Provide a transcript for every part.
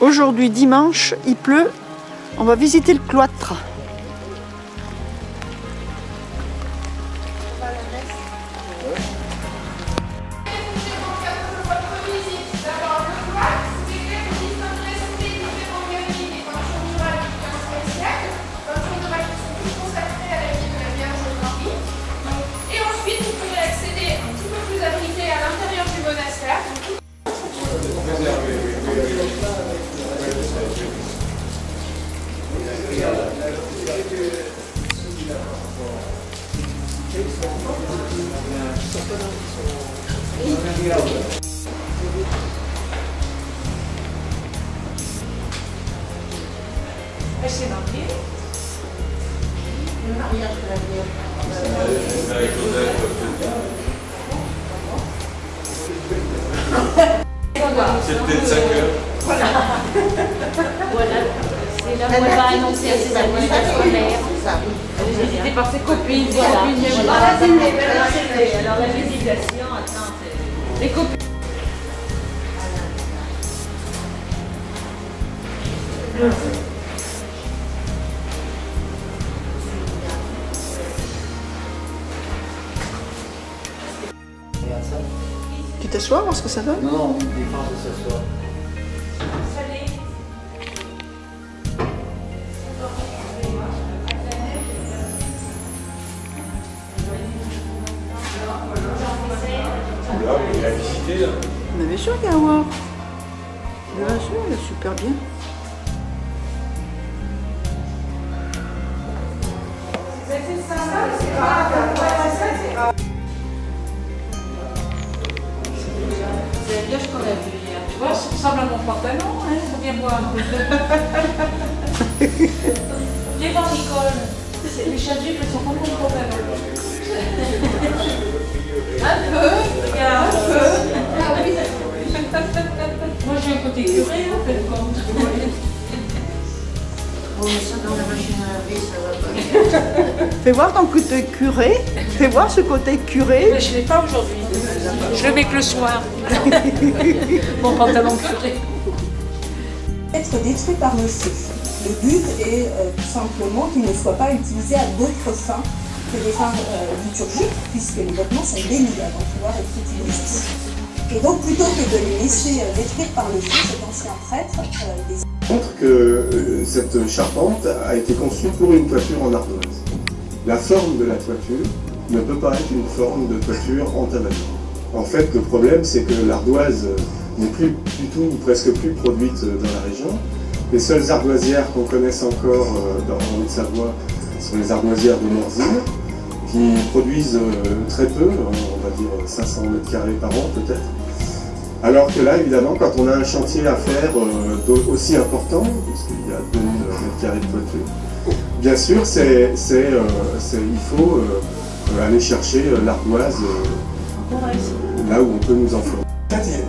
Aujourd'hui, dimanche, il pleut. On va visiter le cloître. C'est peut-être 5 heures. Voilà. C'est là où elle va annoncer à ses amis scolaires. Elle est visitée par ses copines. Voilà. Alors la visitation, attends, les copines. Tu t'assois, voir ce que ça donne? Non, il défend de s'asseoir. Là, il a visité là. Mais bien sûr qu'il y a à voir. Bien sûr, il est super bien. C'est la pioche qu'on a vue hier. Tu vois, ça ressemble à mon pantalon, hein, faut bien voir. Les voir Nicole. Les chasubles, elles sont pas mon problème. Un peu, regarde, un peu. Ah oui. Moi j'ai un côté curé en fait compte. Oh, mais ça dans la machine à laver, ça va pas. Fais voir ton côté curé. Fais voir ce côté curé. Mais je ne l'ai pas aujourd'hui. Je le mets que le soir. Mon pantalon curé. Être détruit par le feu. Le but est tout simplement qu'il ne soit pas utilisé à d'autres fins que des fins liturgiques, puisque les vêtements sont bénis avant de pouvoir être utilisés. Et donc plutôt que de les laisser détruire par le feu, cet ancien prêtre montre que cette charpente a été conçue pour une toiture en ardoise. La forme de la toiture ne peut pas être une forme de toiture en tabac. En fait, le problème, c'est que l'ardoise n'est plus du tout, ou presque plus produite dans la région. Les seules ardoisières qu'on connaisse encore en Haute-Savoie sont les ardoisières de Morzine, qui produisent très peu, on va dire 500 mètres carrés par an peut-être. Alors que là, évidemment, quand on a un chantier à faire aussi important, puisqu'il y a 2000 mètres carrés de toiture, bien sûr, il faut aller chercher l'ardoise là où on peut nous en fournir. En fait,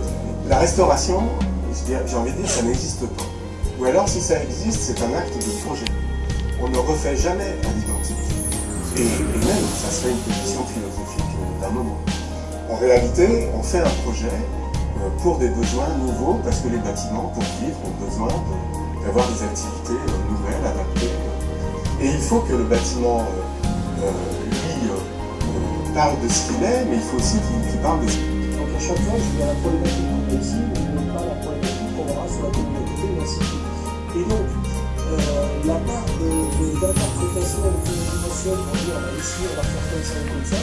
la restauration, j'ai envie de dire, ça n'existe pas. Ou alors, si ça existe, c'est un acte de projet. On ne refait jamais à l'identique. Et même, ça serait une position philosophique d'un moment. En réalité, on fait un projet pour des besoins nouveaux, parce que les bâtiments, pour vivre, ont besoin d'avoir des activités nouvelles, adaptées. Et il faut que le bâtiment, lui, parle de ce qu'il est, mais il faut aussi qu'il parle de ce qu'il est. Donc à chaque fois, je dis à la problématique complexile, mais pas la problématique qu'on aura sur la communauté, et ainsi de suite. Et donc, la part d'interprétation de communication pour dire ici on va faire comme ça,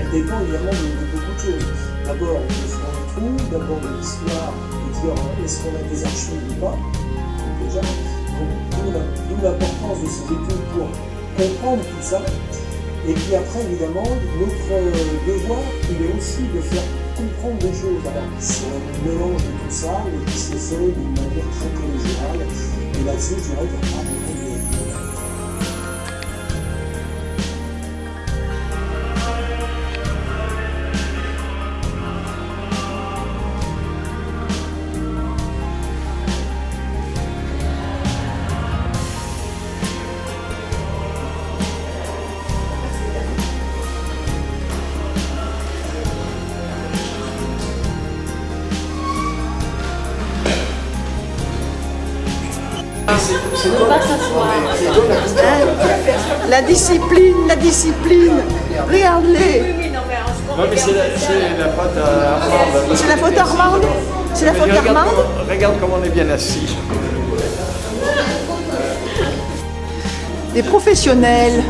elle dépend évidemment de beaucoup de choses. D'abord de ce qu'on trouve, d'abord de l'histoire, de dire est-ce qu'on a des archives ou pas, déjà. D'où l'importance de ces études pour comprendre tout ça. Et puis après, évidemment, notre devoir, il est aussi de faire comprendre des choses. Alors, c'est un mélange de tout ça, mais qui se fait d'une manière très collégiale. Et là-dessus, je dirais qu'il y a pas beaucoup de... ne pas s'asseoir. La discipline, la discipline. Regarde-les. Non, mais c'est la faute à Armand. C'est la faute Armande. C'est la faute Armande. Regarde comment on est bien assis. Des professionnels.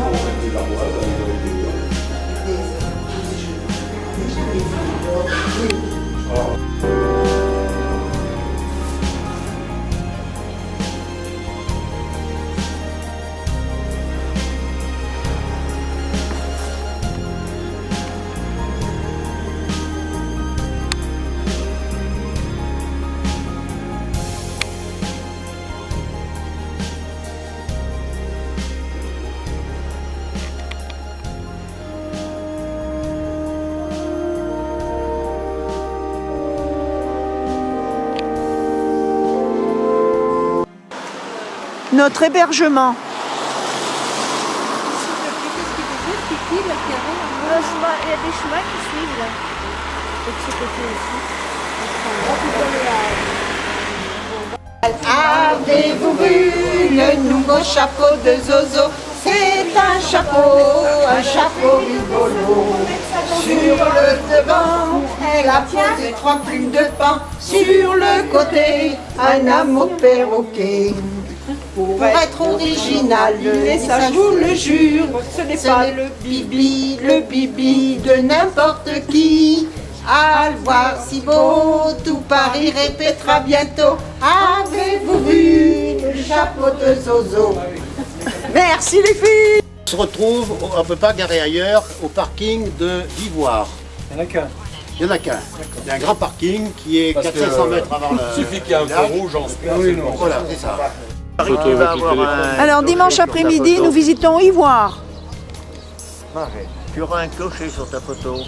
Notre hébergement. Il y a des chemins qui suivent là. Et de ce côté aussi. Avez-vous vu le nouveau chapeau de Zozo? C'est un chapeau rigolo. Sur le devant, elle a posé 3 plumes de pain. Sur le côté, un amour perroquet. Pour être original, et ça je vous le jure, ce n'est pas le bibi de n'importe qui. À le voir si beau, tout Paris répétera bientôt. Avez-vous vu le chapeau de Zozo? Merci les filles. On se retrouve, on ne peut pas garer ailleurs, au parking de d'Ivoire. Il n'y en a qu'un. Il n'y en a qu'un. Il y a un grand parking qui est 400-500 mètres avant le... Il suffit qu'il y ait un feu rouge en ce moment. Voilà, c'est ça. Alors dimanche après-midi, nous visitons Ivoire. Tu auras un clocher sur ta photo.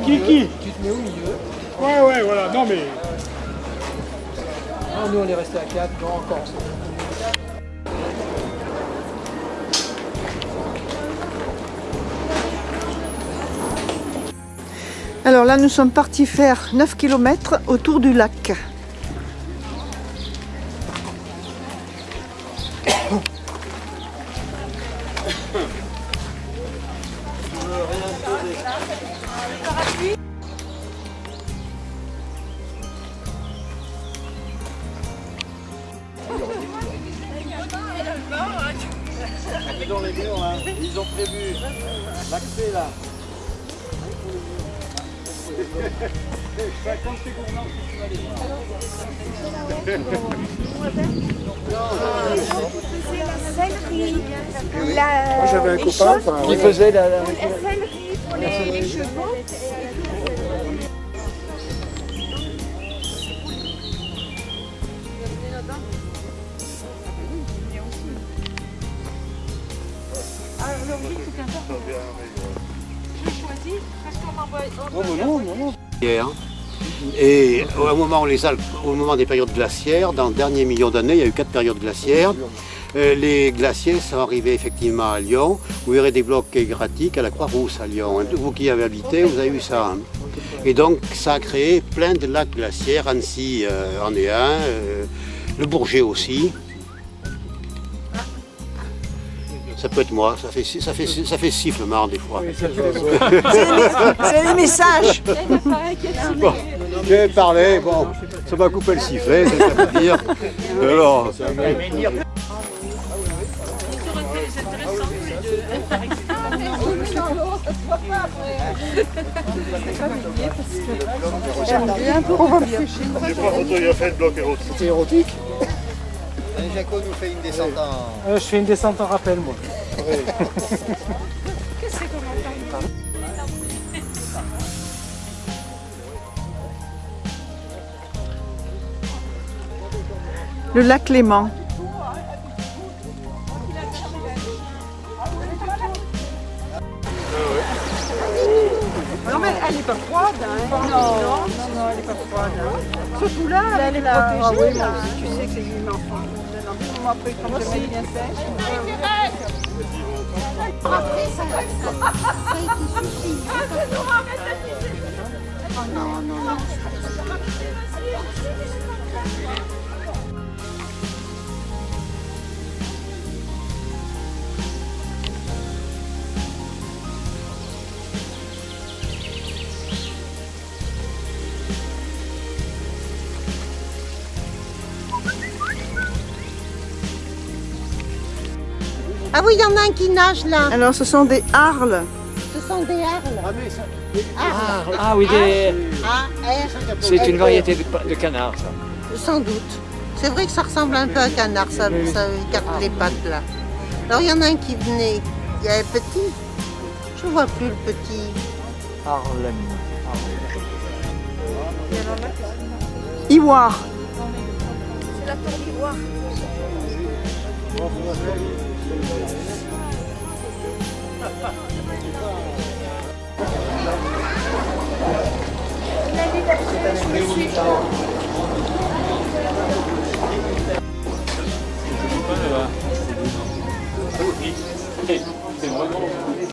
Kiki. Tu te mets au milieu. Ouais, voilà. Non, mais... Ah, nous, on est resté à 4. Non, encore. Alors là, nous sommes partis faire 9 km autour du lac. Dans les murs, hein. Ils ont prévu l'accès là. 50 secondes si tu vas les voir. Moi, j'avais un copain qui faisait la Sellerie pour les chevaux. Et au moment des périodes glaciaires, dans le dernier million d'années, il y a eu 4 périodes glaciaires. Les glaciers sont arrivés effectivement à Lyon, où il y aurait des blocs égratiques à la Croix-Rousse à Lyon. Vous qui avez habité, vous avez vu ça. Hein. Et donc ça a créé plein de lacs glaciaires, Annecy en est un, le Bourget aussi. Ça peut être moi, ça fait sifflement des fois. C'est les messages. Bon, j'ai parlé, bon, ça m'a coupé le sifflet, c'est ça veut dire. Alors, J'ai pas photographié le bloc érotique. C'est érotique. Jaco nous fait une descente en... Je fais une descente en rappel, moi. Le lac Léman. Non mais Elle n'est pas froide, hein? Non, elle n'est pas froide. Hein. Surtout là, elle est protégée. Ah oui, moi aussi, tu sais que c'est une enfant. Moi, après, quand je mets bien sèche. Après, ça a été suffit. Oh non, non, non. Ah oui, il y en a un qui nage là. Alors, ce sont des harles. Ce sont des harles. Ah oui, A-R. c'est une variété de canard, ça. Sans doute. C'est vrai que ça ressemble un peu à un canard, ça écarte les pattes là. Alors, il y en a un qui venait. Il y a un petit. Je ne vois plus le petit. Harlem. Ivoire. C'est la tour d'ivoire.